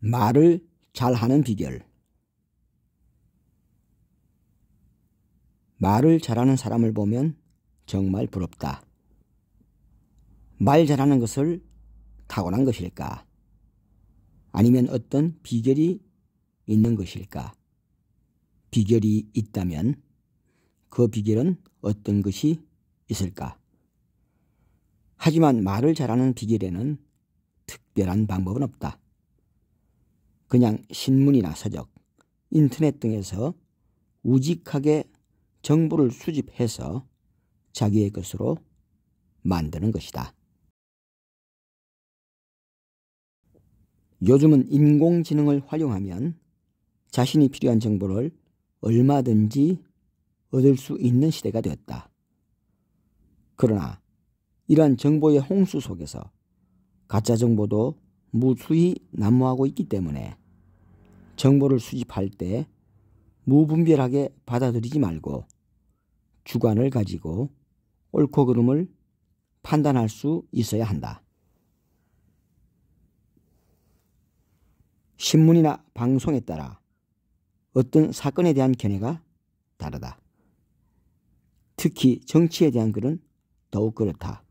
말을 잘하는 비결. 말을 잘하는 사람을 보면 정말 부럽다. 말 잘하는 것을 타고난 것일까? 아니면 어떤 비결이 있는 것일까? 비결이 있다면 그 비결은 어떤 것이 있을까? 하지만 말을 잘하는 비결에는 특별한 방법은 없다. 그냥 신문이나 서적, 인터넷 등에서 우직하게 정보를 수집해서 자기의 것으로 만드는 것이다. 요즘은 인공지능을 활용하면 자신이 필요한 정보를 얼마든지 얻을 수 있는 시대가 되었다. 그러나 이러한 정보의 홍수 속에서 가짜 정보도 무수히 난무하고 있기 때문에 정보를 수집할 때 무분별하게 받아들이지 말고 주관을 가지고 옳고 그름을 판단할 수 있어야 한다. 신문이나 방송에 따라 어떤 사건에 대한 견해가 다르다. 특히 정치에 대한 글은 더욱 그렇다.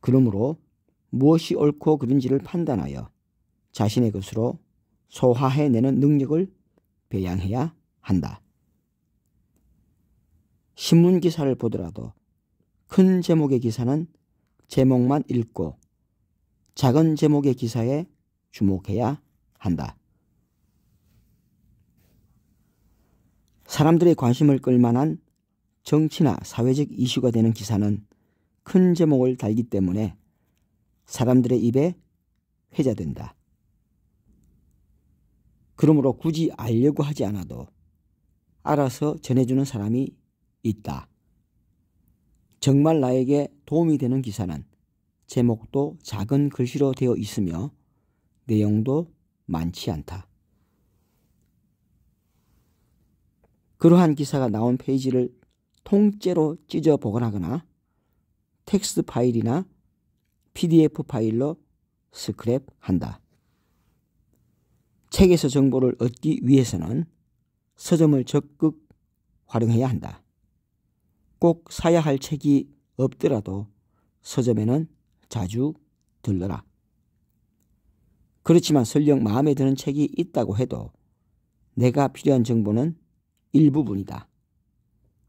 그러므로 무엇이 옳고 그른지를 판단하여 자신의 것으로 소화해내는 능력을 배양해야 한다. 신문 기사를 보더라도 큰 제목의 기사는 제목만 읽고 작은 제목의 기사에 주목해야 한다. 사람들의 관심을 끌만한 정치나 사회적 이슈가 되는 기사는 큰 제목을 달기 때문에 사람들의 입에 회자된다. 그러므로 굳이 알려고 하지 않아도 알아서 전해주는 사람이 있다. 정말 나에게 도움이 되는 기사는 제목도 작은 글씨로 되어 있으며 내용도 많지 않다. 그러한 기사가 나온 페이지를 통째로 찢어 보관하거나 텍스트 파일이나 PDF 파일로 스크랩한다. 책에서 정보를 얻기 위해서는 서점을 적극 활용해야 한다. 꼭 사야 할 책이 없더라도 서점에는 자주 들러라. 그렇지만 설령 마음에 드는 책이 있다고 해도 내가 필요한 정보는 일부분이다.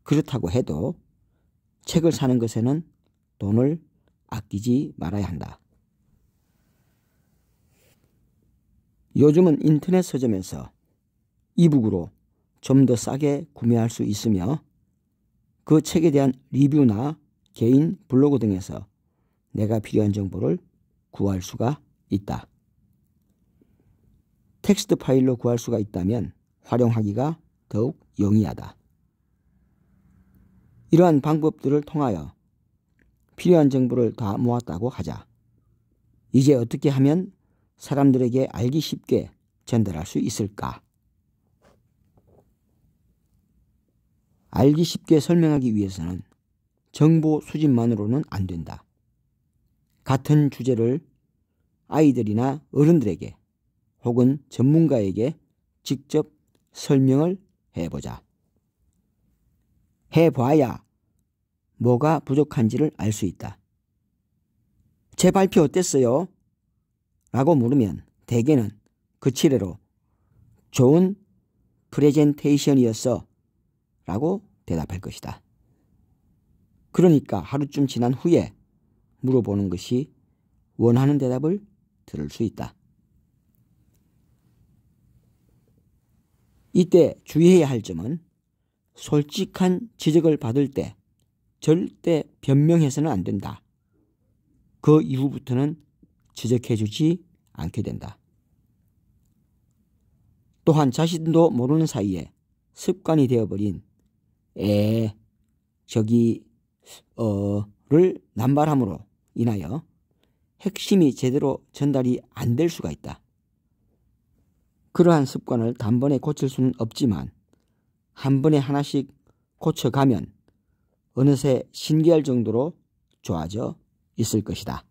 그렇다고 해도 책을 사는 것에는 돈을 아끼지 말아야 한다. 요즘은 인터넷 서점에서 이북으로 좀 더 싸게 구매할 수 있으며 그 책에 대한 리뷰나 개인 블로그 등에서 내가 필요한 정보를 구할 수가 있다. 텍스트 파일로 구할 수가 있다면 활용하기가 더욱 용이하다. 이러한 방법들을 통하여 필요한 정보를 다 모았다고 하자. 이제 어떻게 하면 사람들에게 알기 쉽게 전달할 수 있을까? 알기 쉽게 설명하기 위해서는 정보 수집만으로는 안 된다. 같은 주제를 아이들이나 어른들에게 혹은 전문가에게 직접 설명을 해보자. 해봐야 뭐가 부족한지를 알 수 있다. 제 발표 어땠어요? 라고 물으면 대개는 그 치레로 좋은 프레젠테이션이었어 라고 대답할 것이다. 그러니까 하루쯤 지난 후에 물어보는 것이 원하는 대답을 들을 수 있다. 이때 주의해야 할 점은 솔직한 지적을 받을 때 절대 변명해서는 안 된다. 그 이후부터는 지적해주지 않게 된다. 또한 자신도 모르는 사이에 습관이 되어버린 를 남발함으로 인하여 핵심이 제대로 전달이 안 될 수가 있다. 그러한 습관을 단번에 고칠 수는 없지만 한 번에 하나씩 고쳐가면 어느새 신기할 정도로 좋아져 있을 것이다.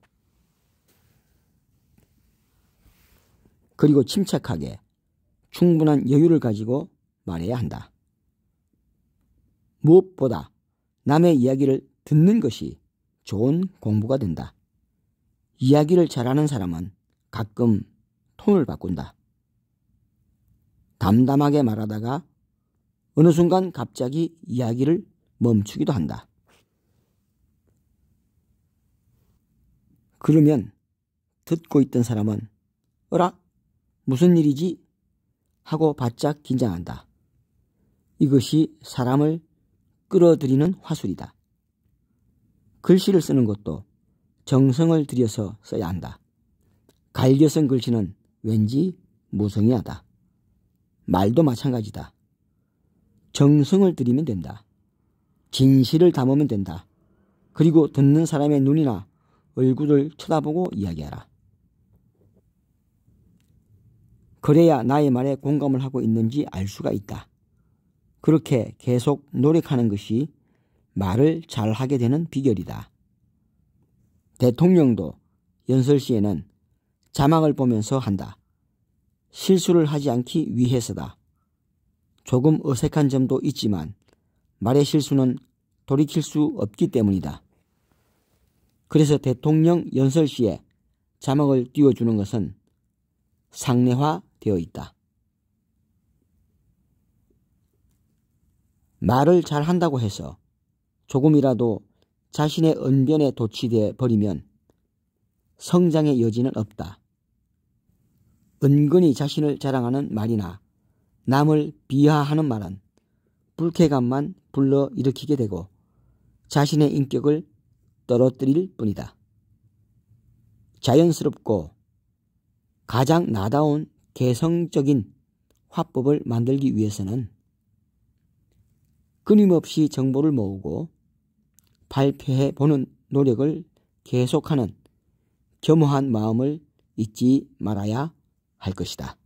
그리고 침착하게 충분한 여유를 가지고 말해야 한다. 무엇보다 남의 이야기를 듣는 것이 좋은 공부가 된다. 이야기를 잘하는 사람은 가끔 톤을 바꾼다. 담담하게 말하다가 어느 순간 갑자기 이야기를 멈추기도 한다. 그러면 듣고 있던 사람은 어라? 무슨 일이지? 하고 바짝 긴장한다. 이것이 사람을 끌어들이는 화술이다. 글씨를 쓰는 것도 정성을 들여서 써야 한다. 갈겨 쓴 글씨는 왠지 무성의하다. 말도 마찬가지다. 정성을 들이면 된다. 진실을 담으면 된다. 그리고 듣는 사람의 눈이나 얼굴을 쳐다보고 이야기하라. 그래야 나의 말에 공감을 하고 있는지 알 수가 있다. 그렇게 계속 노력하는 것이 말을 잘하게 되는 비결이다. 대통령도 연설 시에는 자막을 보면서 한다. 실수를 하지 않기 위해서다. 조금 어색한 점도 있지만 말의 실수는 돌이킬 수 없기 때문이다. 그래서 대통령 연설 시에 자막을 띄워주는 것은 상례화되어 있다. 말을 잘한다고 해서 조금이라도 자신의 언변에 도취되어 버리면 성장의 여지는 없다. 은근히 자신을 자랑하는 말이나 남을 비하하는 말은 불쾌감만 불러일으키게 되고 자신의 인격을 떨어뜨릴 뿐이다. 자연스럽고 가장 나다운 개성적인 화법을 만들기 위해서는 끊임없이 정보를 모으고 발표해 보는 노력을 계속하는 겸허한 마음을 잊지 말아야 할 것이다.